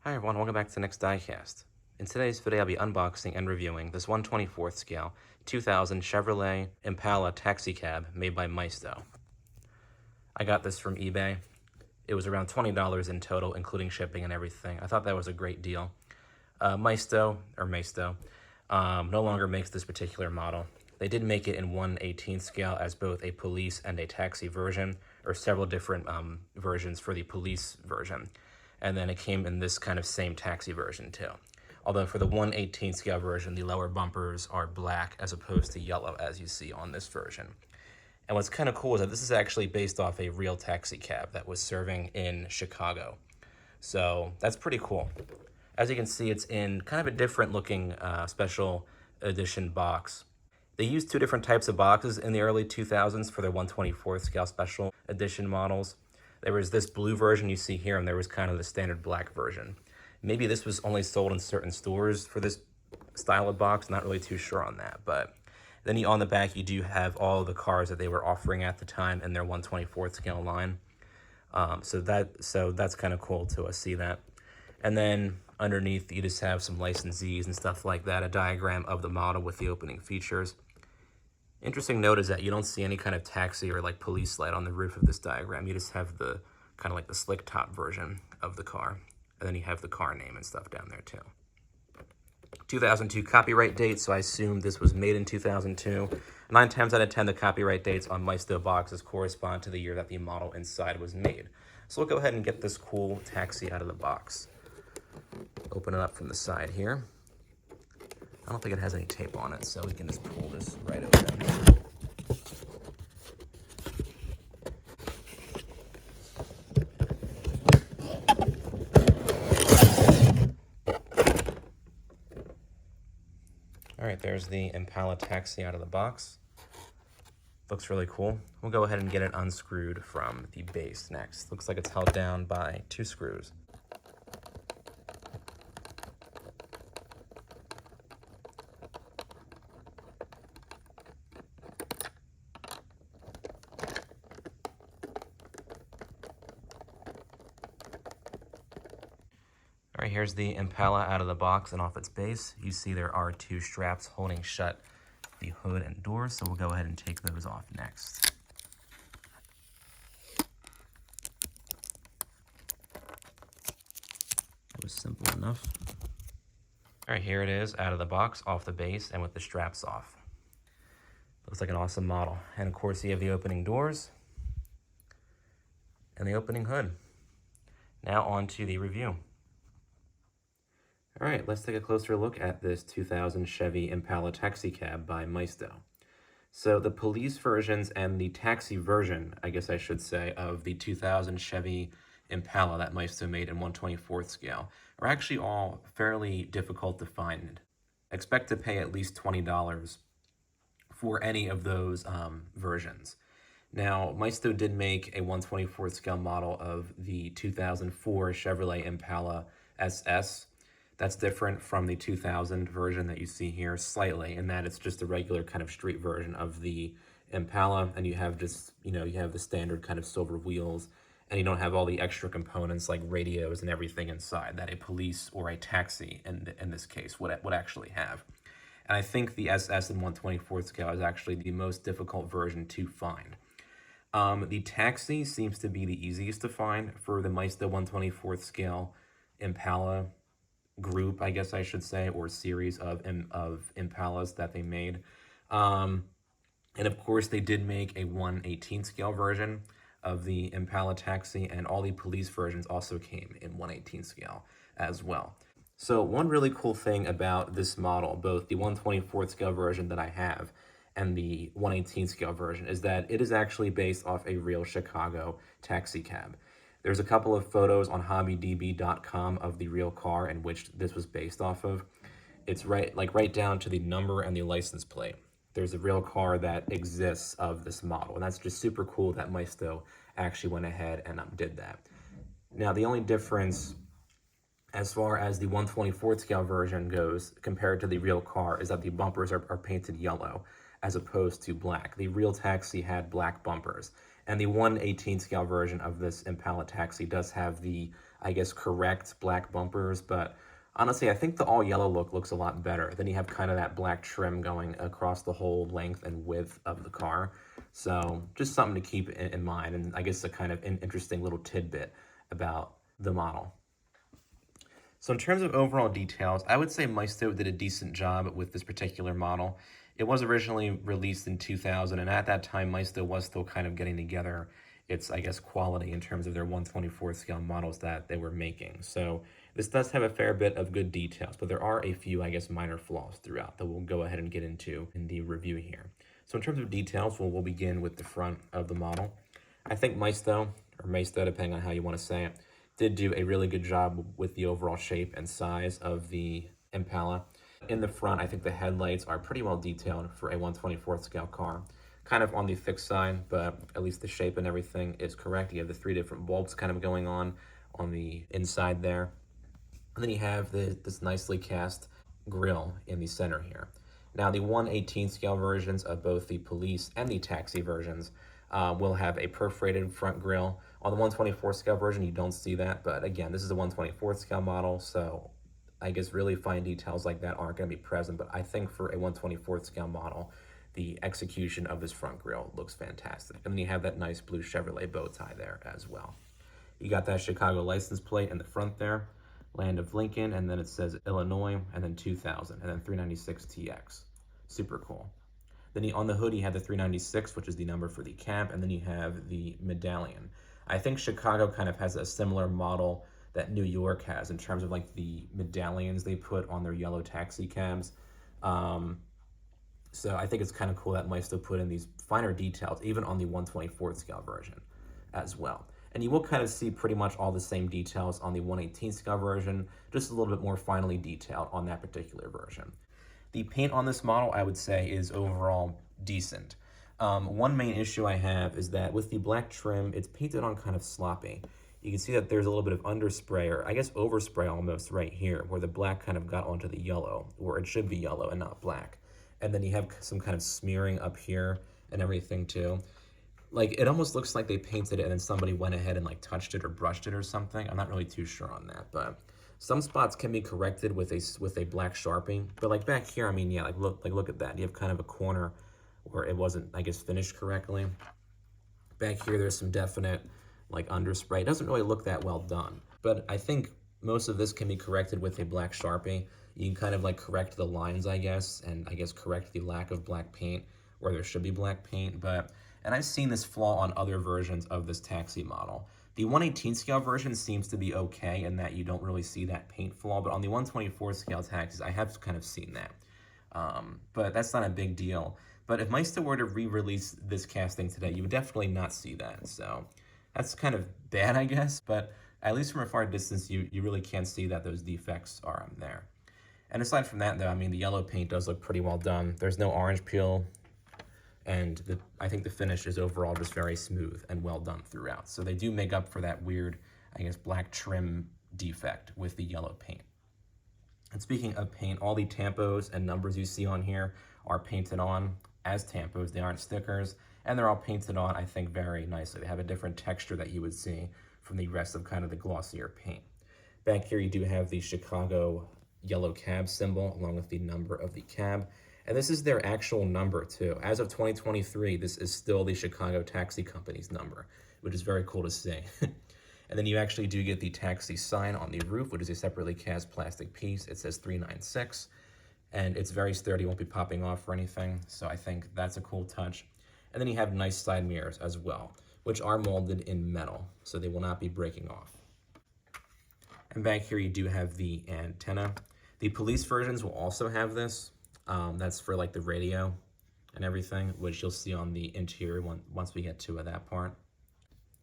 Hi everyone, welcome back to the next diecast. In today's video, I'll be unboxing and reviewing this 1/24th scale 2000 Chevrolet Impala taxi cab made by Maisto. I got this from eBay. It was around $20 in total, including shipping and everything. I thought that was a great deal. Maisto no longer makes this particular model. They did make it in 1/18 scale as both a police and a taxi version, or several different versions for the police version. And then it came in this kind of same taxi version too. Although for the 1/18 scale version, the lower bumpers are black as opposed to yellow as you see on this version. And what's kind of cool is that this is actually based off a real taxi cab that was serving in Chicago. So that's pretty cool. As you can see, it's in kind of a different looking special edition box. They used two different types of boxes in the early 2000s for their 1/24th scale special edition models. There was this blue version you see here, and there was kind of the standard black version. Maybe this was only sold in certain stores for this style of box, not really too sure on that. But then on the back, you do have all the cars that they were offering at the time in their 1/24th scale line. So that's kind of cool to see that. And then underneath, you just have some licensees and stuff like that, a diagram of the model with the opening features. Interesting note is that you don't see any kind of taxi or like police light on the roof of this diagram. You just have the kind of like the slick top version of the car. And then you have the car name and stuff down there too. 2002 copyright date, so I assume this was made in 2002. 9 times out of 10, the copyright dates on Maisto boxes correspond to the year that the model inside was made. So we'll go ahead and get this cool taxi out of the box. Open it up from the side here. I don't think it has any tape on it, so we can just pull this right open. All right, there's the Impala taxi out of the box. Looks really cool. We'll go ahead and get it unscrewed from the base next. Looks like it's held down by 2 screws. All right, here's the Impala out of the box and off its base. You see there are 2 straps holding shut the hood and doors, so we'll go ahead and take those off next. It was simple enough. All right, here it is out of the box, off the base, and with the straps off. Looks like an awesome model. And of course, you have the opening doors and the opening hood. Now on to the review. All right, let's take a closer look at this 2000 Chevy Impala taxi cab by Maisto. So the police versions and the taxi version, I guess I should say, of the 2000 Chevy Impala that Maisto made in 1/24th scale are actually all fairly difficult to find. Expect to pay at least $20 for any of those versions. Now, Maisto did make a 1/24th scale model of the 2004 Chevrolet Impala SS. That's different from the 2000 version that you see here slightly, in that it's just a regular kind of street version of the Impala, and you have just, you have the standard kind of silver wheels, and you don't have all the extra components like radios and everything inside that a police or a taxi, in this case, would actually have. And I think the SS in 1/24th scale is actually the most difficult version to find. The taxi seems to be the easiest to find for the Maisto 1/24th scale Impala group, I guess I should say, or series of Impalas that they made. And of course, they did make a 1/18 scale version of the Impala taxi, and all the police versions also came in 1/18 scale as well. So one really cool thing about this model, both the 1/24th scale version that I have and the 1/18 scale version, is that it is actually based off a real Chicago taxi cab. There's a couple of photos on hobbydb.com of the real car in which this was based off of. It's right down to the number and the license plate. There's a real car that exists of this model, and that's just super cool that Maisto actually went ahead and did that. Now, the only difference as far as the 1/24th scale version goes compared to the real car is that the bumpers are painted yellow as opposed to black. The real taxi had black bumpers. And the 1/18 scale version of this Impala taxi does have the I guess, correct black bumpers, but honestly, I think the all yellow look looks a lot better. Then you have kind of that black trim going across the whole length and width of the car. So just something to keep in mind, and I guess a kind of interesting little tidbit about the model. So in terms of overall details, I would say Maisto did a decent job with this particular model. It was originally released in 2000, and at that time, Maisto was still kind of getting together its, I guess, quality in terms of their 1/24 scale models that they were making. So this does have a fair bit of good details, but there are a few, I guess, minor flaws throughout that we'll go ahead and get into in the review here. So in terms of details, we'll begin with the front of the model. I think Maisto, or Maisto, depending on how you want to say it, did do a really good job with the overall shape and size of the Impala. In the front, I think the headlights are pretty well detailed for a 1/24 scale car. Kind of on the thick side, but at least the shape and everything is correct. You have the 3 different bulbs kind of going on the inside there. And then you have this nicely cast grille in the center here. Now, the 1/18 scale versions of both the police and the taxi versions will have a perforated front grille. On the 1/24 scale version, you don't see that, but again, this is a 1/24 scale model, so I guess really fine details like that aren't going to be present, but I think for a 1/24 scale model, the execution of this front grille looks fantastic. And then you have that nice blue Chevrolet bow tie there as well. You got that Chicago license plate in the front there, Land of Lincoln, and then it says Illinois, and then 2000, and then 396 TX. Super cool. Then on the hood, you have the 396, which is the number for the cab, and then you have the medallion. I think Chicago kind of has a similar model that New York has in terms of like the medallions they put on their yellow taxi cabs. So I think it's kind of cool that Maisto put in these finer details, even on the 1/24 scale version as well. And you will kind of see pretty much all the same details on the 1/18 scale version, just a little bit more finely detailed on that particular version. The paint on this model, I would say, is overall decent. One main issue I have is that with the black trim, it's painted on kind of sloppy. You can see that there's a little bit of underspray, or I guess overspray almost right here, where the black kind of got onto the yellow, where it should be yellow and not black. And then you have some kind of smearing up here and everything too. Like, it almost looks like they painted it and then somebody went ahead and like touched it or brushed it or something. I'm not really too sure on that, but some spots can be corrected with a black Sharpie. But like back here, I mean, yeah, look at that. You have kind of a corner where it wasn't, I guess, finished correctly. Back here, there's some definite like underspray. It doesn't really look that well done, but I think most of this can be corrected with a black Sharpie. You can kind of like correct the lines, I guess, and I guess correct the lack of black paint where there should be black paint. And I've seen this flaw on other versions of this taxi model. The 1/18 scale version seems to be okay in that you don't really see that paint flaw, but on the 1/24 scale taxis, I have kind of seen that. But that's not a big deal. But if Maisto were to re-release this casting today, you would definitely not see that. So that's kind of bad, I guess, but at least from a far distance, you really can't see that those defects are there. And aside from that, though, I mean, the yellow paint does look pretty well done. There's no orange peel, and I think the finish is overall just very smooth and well done throughout. So they do make up for that weird, I guess, black trim defect with the yellow paint. And speaking of paint, all the tampos and numbers you see on here are painted on as tampos. They aren't stickers, and they're all painted on, I think, very nicely. They have a different texture that you would see from the rest of kind of the glossier paint. Back here, you do have the Chicago yellow cab symbol along with the number of the cab. And this is their actual number too. As of 2023, this is still the Chicago Taxi Company's number, which is very cool to see. And then you actually do get the taxi sign on the roof, which is a separately cast plastic piece. It says 396, and it's very sturdy, won't be popping off or anything. So I think that's a cool touch. And then you have nice side mirrors as well, which are molded in metal, so they will not be breaking off. And back here, you do have the antenna. The police versions will also have this. That's for like the radio and everything, which you'll see on the interior once we get to that part.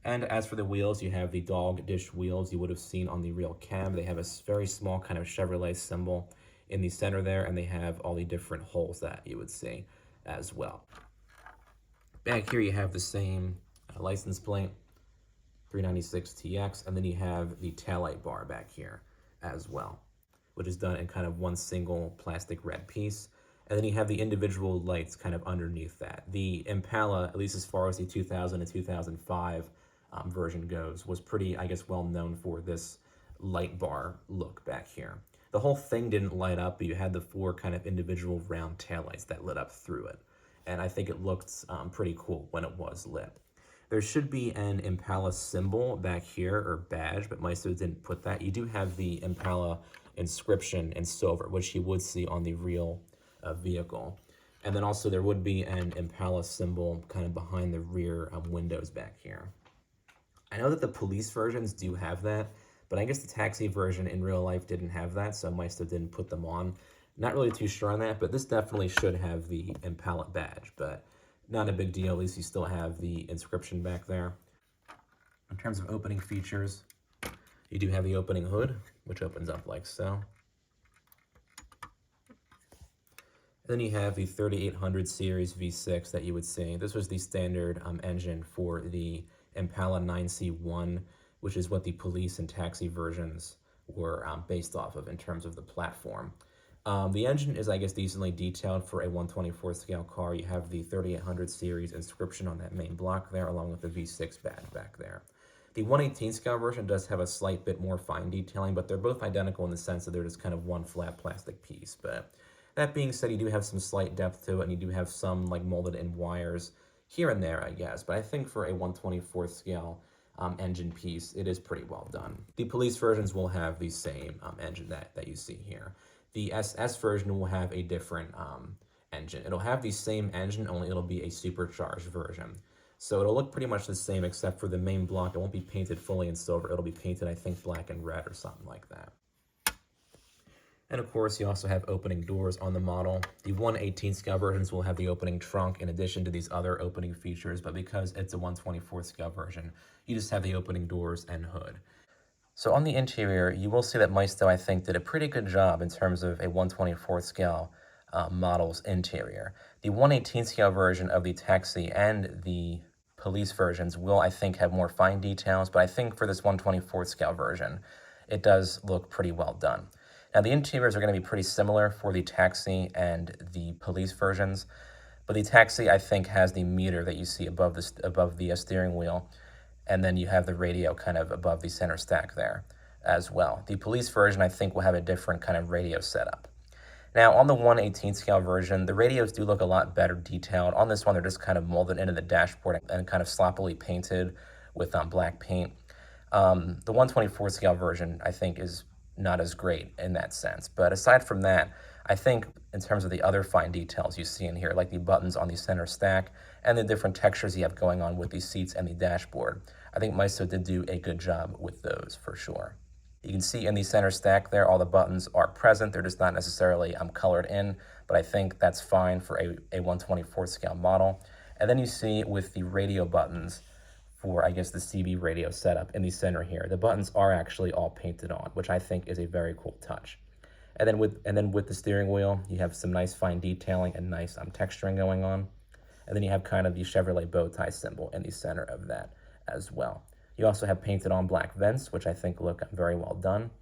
And as for the wheels, you have the dog dish wheels you would have seen on the real cab. They have a very small kind of Chevrolet symbol in the center there, and they have all the different holes that you would see as well. Back here, you have the same license plate, 396 TX, and then you have the taillight bar back here as well, which is done in kind of one single plastic red piece. And then you have the individual lights kind of underneath that. The Impala, at least as far as the 2000 and 2005 version goes, was pretty, I guess, well known for this light bar look back here. The whole thing didn't light up, but you had the four kind of individual round taillights that lit up through it. And I think it looked pretty cool when it was lit. There should be an Impala symbol back here, or badge, but Maisto didn't put that. You do have the Impala inscription in silver, which you would see on the real vehicle. And then also there would be an Impala symbol kind of behind the rear windows back here. I know that the police versions do have that, but I guess the taxi version in real life didn't have that, so Maisto didn't put them on. Not really too sure on that, but this definitely should have the Impala badge, but not a big deal. At least you still have the inscription back there. In terms of opening features, you do have the opening hood, which opens up like so. Then you have the 3800 series V6 that you would see. This was the standard engine for the Impala 9C1, which is what the police and taxi versions were based off of in terms of the platform. The engine is, I guess, decently detailed for a 1/24 scale car. You have the 3800 series inscription on that main block there, along with the V6 badge back there. The 1/18 scale version does have a slight bit more fine detailing, but they're both identical in the sense that they're just kind of one flat plastic piece. But that being said, you do have some slight depth to it, and you do have some like molded in wires here and there, I guess. But I think for a 1/24 scale engine piece, it is pretty well done. The police versions will have the same engine that you see here. The SS version will have a different engine. It'll have the same engine, only it'll be a supercharged version. So it'll look pretty much the same, except for the main block. It won't be painted fully in silver. It'll be painted, I think, black and red or something like that. And of course, you also have opening doors on the model. The 1/18 scale versions will have the opening trunk in addition to these other opening features, but because it's a 1/24 scale version, you just have the opening doors and hood. So on the interior, you will see that Maisto, I think, did a pretty good job in terms of a 1/24 scale model's interior. The 1/18 scale version of the taxi and the police versions will, I think, have more fine details, but I think for this 1/24 scale version, it does look pretty well done. Now, the interiors are going to be pretty similar for the taxi and the police versions, but the taxi, I think, has the meter that you see above the steering wheel, and then you have the radio kind of above the center stack there as well. The police version, I think, will have a different kind of radio setup. Now, on the 1/18 scale version, the radios do look a lot better detailed. On this one, they're just kind of molded into the dashboard and kind of sloppily painted with black paint. The 1/24 scale version, I think, is not as great in that sense. But aside from that, I think in terms of the other fine details you see in here, like the buttons on the center stack and the different textures you have going on with the seats and the dashboard, I think Maisto did do a good job with those for sure. You can see in the center stack there, all the buttons are present. They're just not necessarily colored in, but I think that's fine for a 1/24 scale model. And then you see with the radio buttons, for, I guess, the CB radio setup in the center here, the buttons are actually all painted on, which I think is a very cool touch. And then with the steering wheel, you have some nice fine detailing and nice texturing going on. And then you have kind of the Chevrolet bow tie symbol in the center of that as well. You also have painted on black vents, which I think look very well done.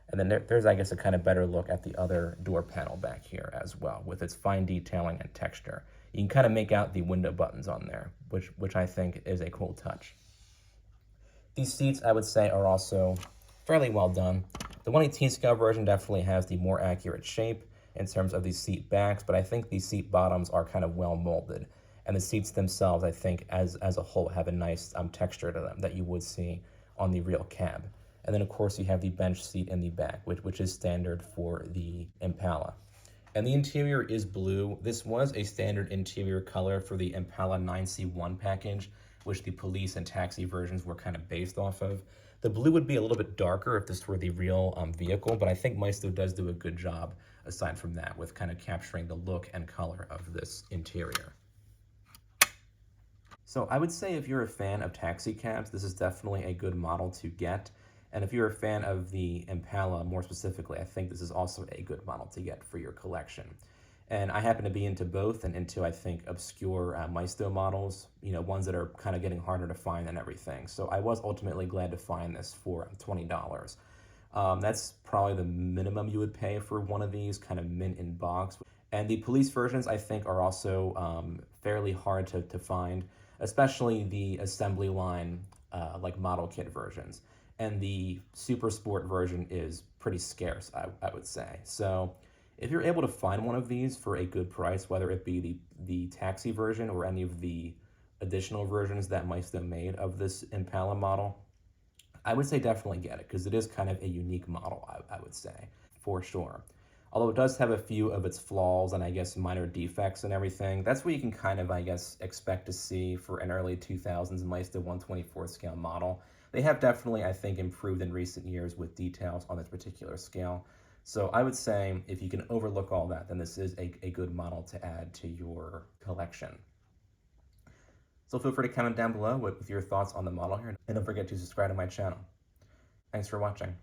And then there's, I guess, a kind of better look at the other door panel back here as well, with its fine detailing and texture. You can kind of make out the window buttons on there, which I think is a cool touch. These seats, I would say, are also fairly well done. The 1/18 scale version definitely has the more accurate shape in terms of these seat backs, but I think these seat bottoms are kind of well molded. And the seats themselves, I think, as a whole, have a nice texture to them that you would see on the real cab. And then, of course, you have the bench seat in the back, which is standard for the Impala. And the interior is blue. This was a standard interior color for the Impala 9C1 package, which the police and taxi versions were kind of based off of. The blue would be a little bit darker if this were the real vehicle, but I think Maisto does do a good job, aside from that, with kind of capturing the look and color of this interior. So I would say if you're a fan of taxi cabs, this is definitely a good model to get. And if you're a fan of the Impala more specifically, I think this is also a good model to get for your collection. And I happen to be into both and into, I think, obscure Maisto models, ones that are kind of getting harder to find and everything. So I was ultimately glad to find this for $20. That's probably the minimum you would pay for one of these, kind of mint in box. And the police versions, I think, are also fairly hard to find, especially the assembly line like model kit versions. And the Super Sport version is pretty scarce, I would say. So if you're able to find one of these for a good price, whether it be the taxi version or any of the additional versions that Maisto made of this Impala model, I would say definitely get it because it is kind of a unique model, I would say, for sure. Although it does have a few of its flaws and I guess minor defects and everything, that's what you can kind of, I guess, expect to see for an early 2000s Maisto 1/24 scale model. They have definitely, I think, improved in recent years with details on this particular scale. So I would say if you can overlook all that, then this is a good model to add to your collection. So feel free to comment down below with your thoughts on the model here, and don't forget to subscribe to my channel. Thanks for watching.